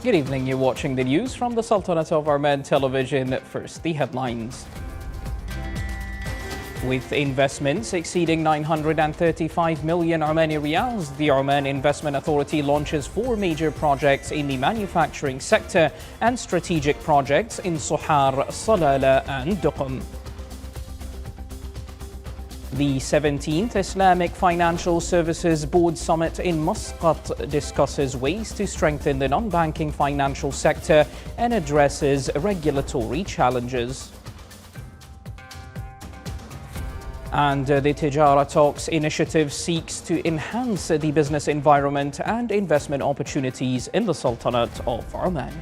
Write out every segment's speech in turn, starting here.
Good evening, you're watching the news from the Sultanate of Oman television. First, the headlines. With investments exceeding 935 million Omani riyals, the Oman Investment Authority launches 4 major projects in the manufacturing sector and strategic projects in Sohar, Salala and Duqm. The 17th Islamic Financial Services Board Summit in Muscat discusses ways to strengthen the non-banking financial sector and addresses regulatory challenges. And the Tijara Talks initiative seeks to enhance the business environment and investment opportunities in the Sultanate of Oman.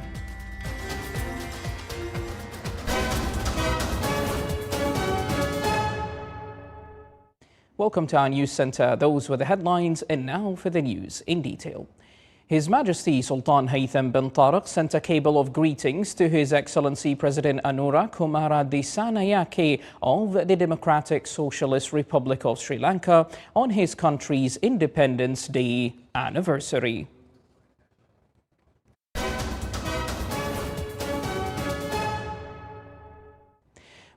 Welcome to our news center. Those were the headlines, and now for the news in detail. His Majesty Sultan Haytham bin Tariq sent a cable of greetings to His Excellency President Anura Kumara Dissanayake of the Democratic Socialist Republic of Sri Lanka on his country's Independence Day anniversary.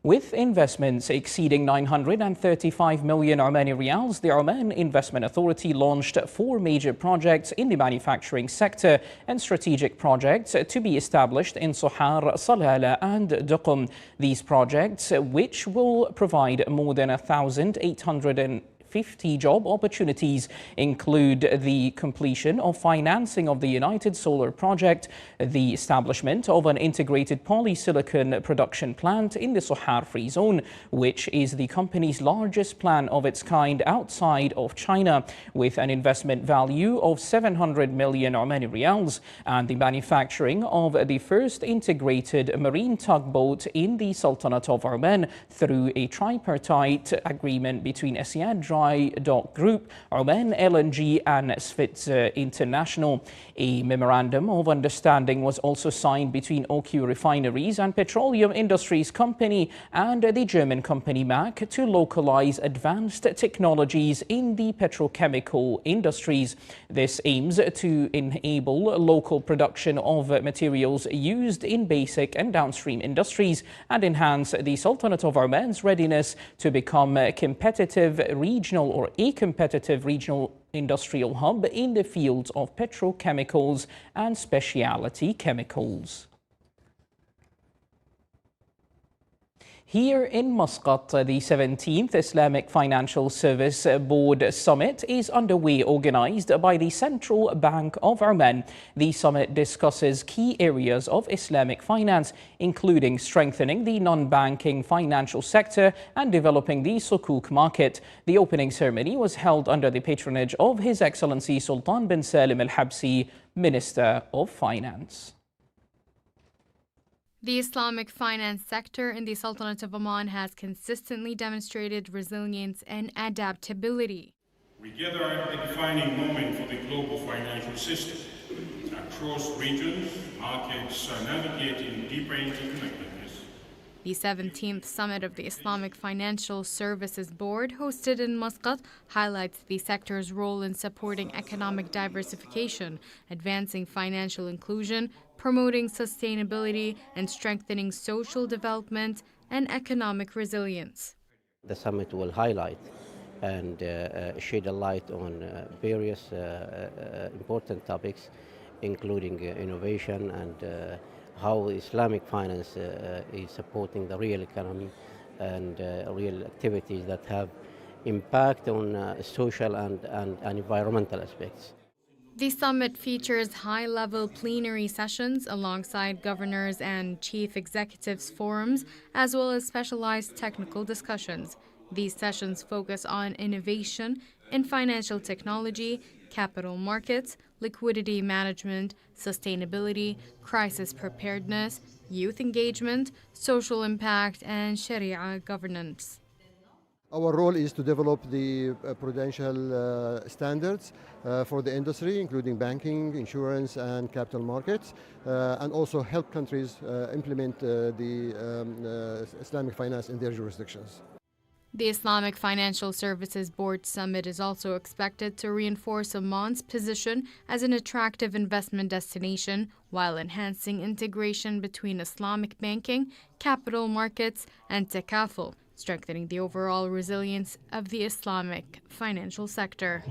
With investments exceeding 935 million Omani riyals, the Oman Investment Authority launched 4 major projects in the manufacturing sector and strategic projects to be established in Sohar, Salala and Duqm. These projects, which will provide more than 1,850 job opportunities, include the completion of financing of the United Solar Project, the establishment of an integrated polysilicon production plant in the Sohar Free Zone, which is the company's largest plant of its kind outside of China, with an investment value of 700 million Omani riyals, and the manufacturing of the first integrated marine tugboat in the Sultanate of Oman through a tripartite agreement between Asiad Dry Dock Group, Oman LNG and Svitzer International. A memorandum of understanding was also signed between OQ Refineries and Petroleum Industries Company and the German company MAC to localize advanced technologies in the petrochemical industries. This aims to enable local production of materials used in basic and downstream industries and enhance the Sultanate of Oman's readiness to become a competitive regional industrial hub in the fields of petrochemicals and specialty chemicals. Here in Muscat, the 17th Islamic Financial Service Board Summit is underway, organized by the Central Bank of Oman. The summit discusses key areas of Islamic finance, including strengthening the non-banking financial sector and developing the sukuk market. The opening ceremony was held under the patronage of His Excellency Sultan bin Salim Al Habsi, Minister of Finance. The Islamic finance sector in the Sultanate of Oman has consistently demonstrated resilience and adaptability. We gather at a defining moment for the global financial system. Across regions, markets are navigating deeper interconnectedness. The 17th Summit of the Islamic Financial Services Board, hosted in Muscat, highlights the sector's role in supporting economic diversification, advancing financial inclusion, promoting sustainability, and strengthening social development and economic resilience. The summit will highlight and shed a light on various important topics, including innovation and how Islamic finance is supporting the real economy and real activities that have impact on social and environmental aspects. The summit features high-level plenary sessions alongside governors and chief executives forums, as well as specialized technical discussions. These sessions focus on innovation in financial technology, capital markets, liquidity management, sustainability, crisis preparedness, youth engagement, social impact, and Sharia governance. Our role is to develop the prudential standards for the industry, including banking, insurance, and capital markets, and also help countries implement the Islamic finance in their jurisdictions. The Islamic Financial Services Board Summit is also expected to reinforce Oman's position as an attractive investment destination while enhancing integration between Islamic banking, capital markets, and takaful, strengthening the overall resilience of the Islamic financial sector.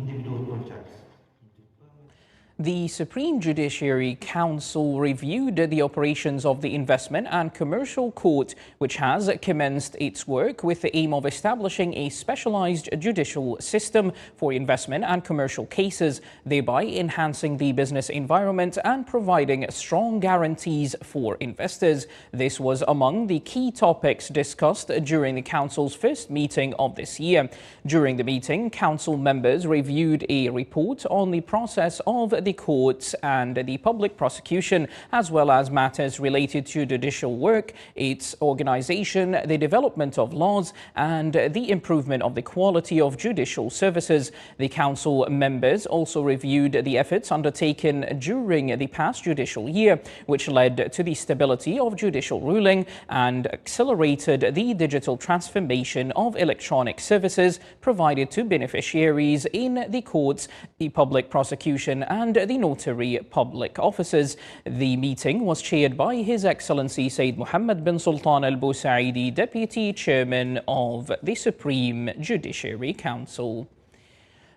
The Supreme Judiciary Council reviewed the operations of the Investment and Commercial Court, which has commenced its work with the aim of establishing a specialized judicial system for investment and commercial cases, thereby enhancing the business environment and providing strong guarantees for investors. This was among the key topics discussed during the Council's first meeting of this year. During the meeting, Council members reviewed a report on the process of the courts and the public prosecution, as well as matters related to judicial work, its organization, the development of laws, and the improvement of the quality of judicial services. The Council members also reviewed the efforts undertaken during the past judicial year, which led to the stability of judicial ruling and accelerated the digital transformation of electronic services provided to beneficiaries in the courts, the public prosecution, and the notary public offices. The meeting was chaired by His Excellency Sayyid Mohammed bin Sultan Al Busaidi, Deputy Chairman of the Supreme Judiciary Council.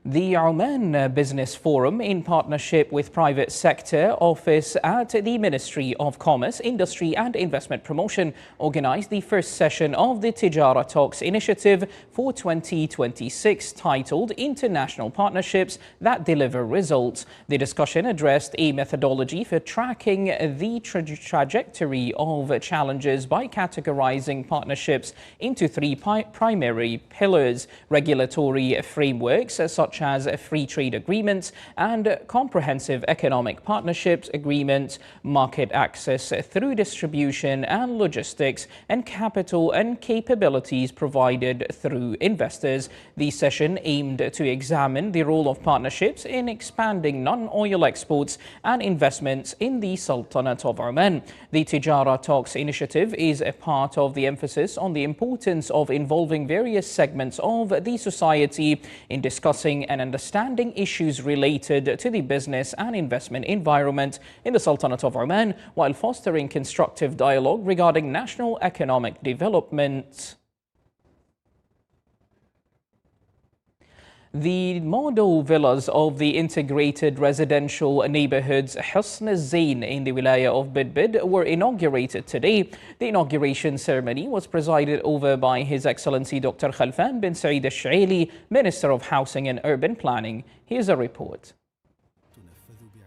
The Oman Business Forum, in partnership with Private Sector Office at the Ministry of Commerce, Industry and Investment Promotion, organized the first session of the Tijara Talks initiative for 2026, titled International Partnerships That Deliver Results. The discussion addressed a methodology for tracking the trajectory of challenges by categorizing partnerships into three primary pillars: regulatory frameworks such as free trade agreements and comprehensive economic partnerships agreements, market access through distribution and logistics, and capital and capabilities provided through investors. The session aimed to examine the role of partnerships in expanding non-oil exports and investments in the Sultanate of Oman. The Tijara Talks initiative is a part of the emphasis on the importance of involving various segments of the society in discussing and understanding issues related to the business and investment environment in the Sultanate of Oman, while fostering constructive dialogue regarding national economic development. The model villas of the integrated residential neighborhoods Husn al-Zain in the Wilaya of Bidbid were inaugurated today. The inauguration ceremony was presided over by His Excellency Dr. Khalfan bin Saeed al-Shaili, Minister of Housing and Urban Planning. Here's a report.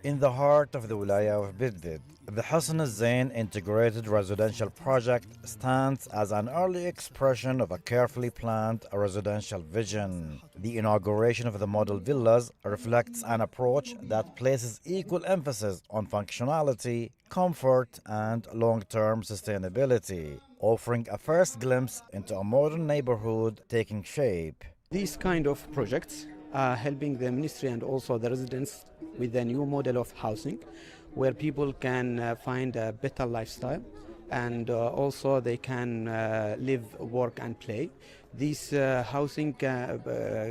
In the heart of the Wilaya of Bidbid, the Husn al-Zain integrated residential project stands as an early expression of a carefully planned residential vision. The inauguration of the model villas reflects an approach that places equal emphasis on functionality, comfort, and long-term sustainability, offering a first glimpse into a modern neighborhood taking shape. These kind of projects are helping the ministry and also the residents with a new model of housing where people can find a better lifestyle and also they can live, work and play. This housing,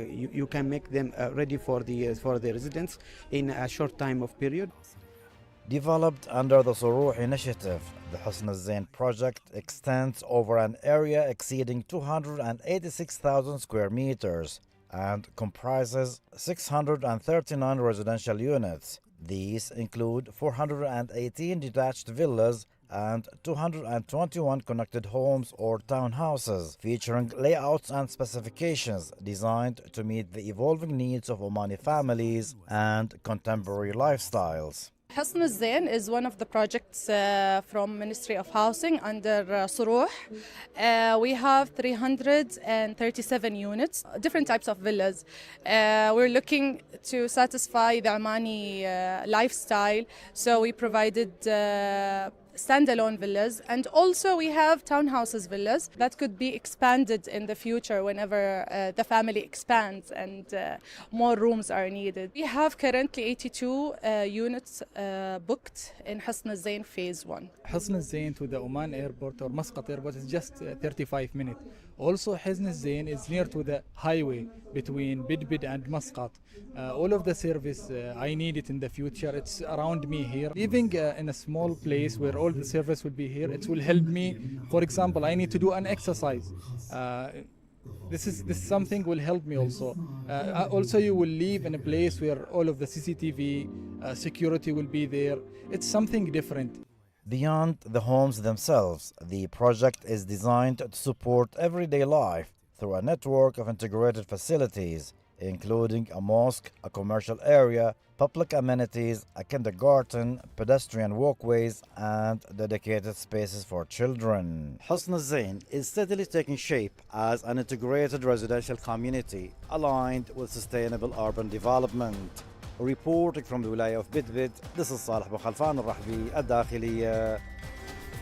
you can make them ready for the residents in a short time of period. Developed under the Suruh initiative, the Husn al-Zain project extends over an area exceeding 286,000 square meters and comprises 639 residential units. These include 418 detached villas and 221 connected homes or townhouses, featuring layouts and specifications designed to meet the evolving needs of Omani families and contemporary lifestyles. Husn al-Zain is one of the projects from Ministry of Housing under Suruh. We have 337 units, different types of villas. We're looking to satisfy the Omani lifestyle, so we provided standalone villas, and also we have townhouses villas that could be expanded in the future whenever the family expands and more rooms are needed. We have currently 82 units booked in Husn al-Zain phase 1. Husn al-Zain to the Oman airport or Muscat airport is just 35 minutes. Also, Hisn Zain is near to the highway between Bidbid and Muscat. All of the service I need it in the future. It's around me here. Living in a small place where all the service will be here, it will help me. For example, I need to do an exercise. This something will help me also. Also, you will live in a place where all of the CCTV security will be there. It's something different. Beyond the homes themselves, the project is designed to support everyday life through a network of integrated facilities, including a mosque, a commercial area, public amenities, a kindergarten, pedestrian walkways, and dedicated spaces for children. Husn Zain is steadily taking shape as an integrated residential community aligned with sustainable urban development. Reporting from the Wilaya of Bidbid, this is Saleh bin Khalfan al-Rahbi, الداخلية,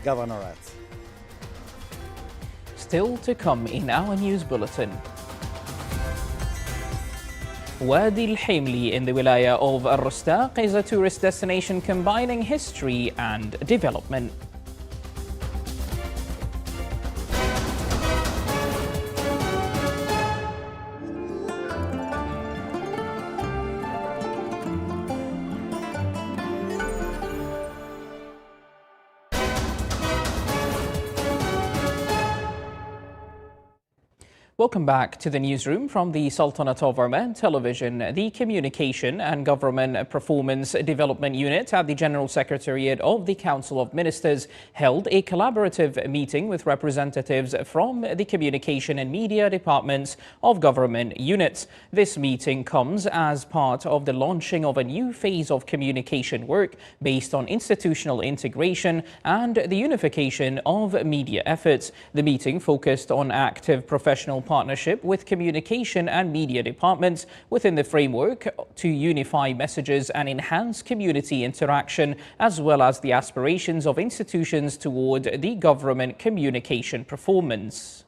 Governorate. Still to come in our news bulletin. Wadi al-Himli in the Wilaya of Al-Rustaq is a tourist destination combining history and development. Welcome back to the newsroom from the Sultanate of Oman Television. The Communication and Government Performance Development Unit at the General Secretariat of the Council of Ministers held a collaborative meeting with representatives from the Communication and Media departments of government units. This meeting comes as part of the launching of a new phase of communication work based on institutional integration and the unification of media efforts. The meeting focused on active professional partnership with communication and media departments within the framework to unify messages and enhance community interaction, as well as the aspirations of institutions toward the government communication performance.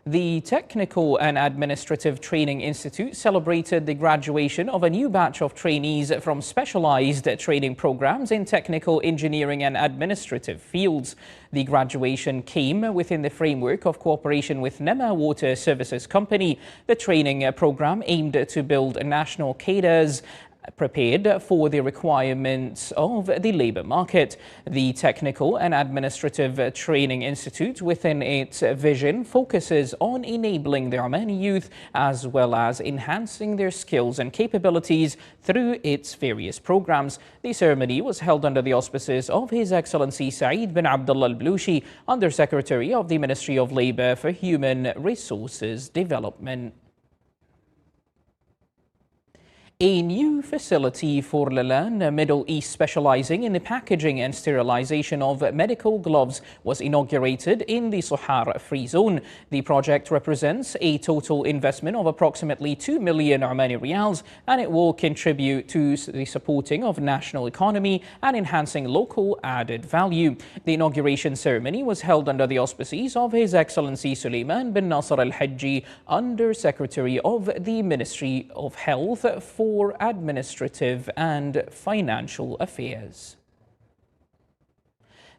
The Technical and Administrative Training Institute celebrated the graduation of a new batch of trainees from specialized training programs in technical, engineering and administrative fields. The graduation came within the framework of cooperation with Nema Water Services Company. The training program aimed to build national cadres prepared for the requirements of the labour market. The Technical and Administrative Training Institute, within its vision, focuses on enabling the Omani youth as well as enhancing their skills and capabilities through its various programs. The ceremony was held under the auspices of His Excellency Saeed bin Abdullah Al-Blushi, Under Secretary of the Ministry of Labour for Human Resources Development. A new facility for Lalan, Middle East, specializing in the packaging and sterilization of medical gloves was inaugurated in the Sohar Free Zone. The project represents a total investment of approximately 2 million Omani Riyals, and it will contribute to the supporting of national economy and enhancing local added value. The inauguration ceremony was held under the auspices of His Excellency Suleiman bin Nasser Al-Hajji, Under Secretary of the Ministry of Health for Administrative and Financial Affairs.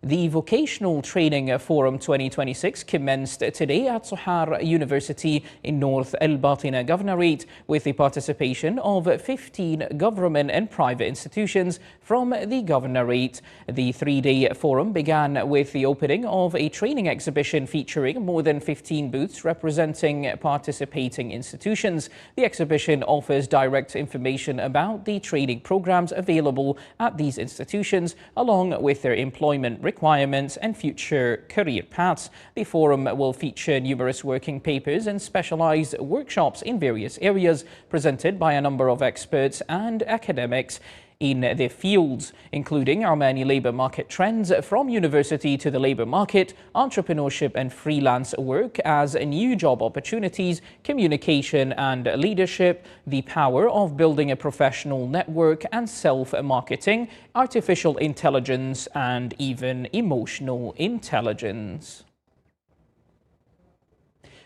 The Vocational Training Forum 2026 commenced today at Sohar University in North Al Batina Governorate with the participation of 15 government and private institutions from the Governorate. The three-day forum began with the opening of a training exhibition featuring more than 15 booths representing participating institutions. The exhibition offers direct information about the training programs available at these institutions, along with their employment requirements and future career paths. The forum will feature numerous working papers and specialized workshops in various areas presented by a number of experts and academics in their fields, including Omani labour market trends from university to the labour market, entrepreneurship and freelance work as new job opportunities, communication and leadership, the power of building a professional network and self-marketing, artificial intelligence and even emotional intelligence.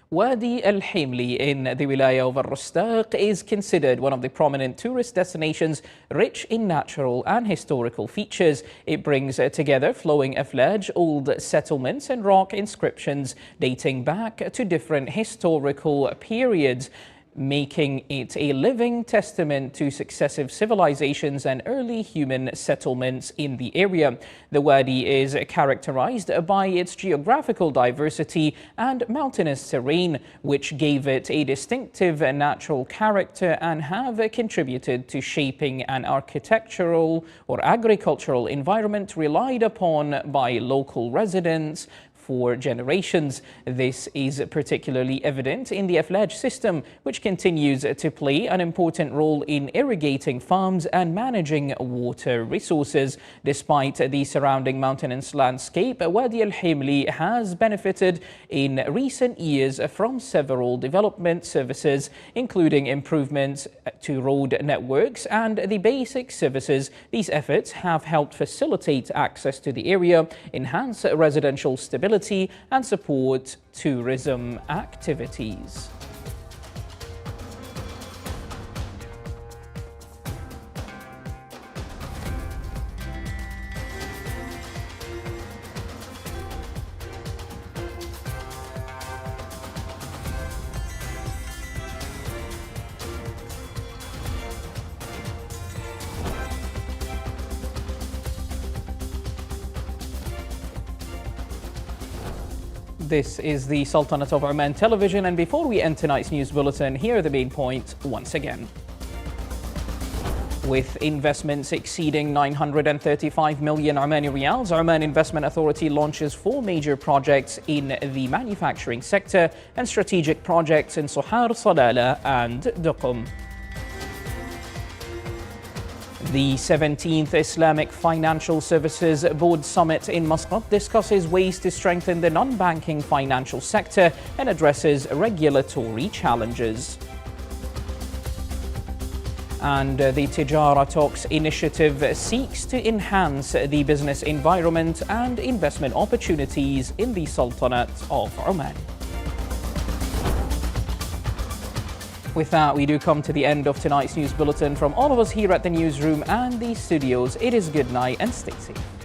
Wadi Al-Himli in the Wilaya of Al-Rustaq is considered one of the prominent tourist destinations rich in natural and historical features. It brings together flowing aflaj, old settlements and rock inscriptions dating back to different historical periods, making it a living testament to successive civilizations and early human settlements in the area. The Wadi is characterized by its geographical diversity and mountainous terrain, which gave it a distinctive natural character and have contributed to shaping an architectural or agricultural environment relied upon by local residents for generations. This is particularly evident in the aflaj system, which continues to play an important role in irrigating farms and managing water resources. Despite the surrounding mountainous landscape, Wadi Al-Himli has benefited in recent years from several development services, including improvements to road networks and the basic services. These efforts have helped facilitate access to the area, enhance residential stability, and support tourism activities. This is the Sultanate of Oman television, and before we end tonight's news bulletin, here are the main points once again. With investments exceeding 935 million Omani riyals, Oman Investment Authority launches 4 major projects in the manufacturing sector and strategic projects in Sohar, Salala and Duqm. The 17th Islamic Financial Services Board Summit in Muscat discusses ways to strengthen the non-banking financial sector and addresses regulatory challenges. And the Tijara Talks initiative seeks to enhance the business environment and investment opportunities in the Sultanate of Oman. With that, we do come to the end of tonight's news bulletin. From all of us here at the newsroom and the studios, it is good night and stay safe.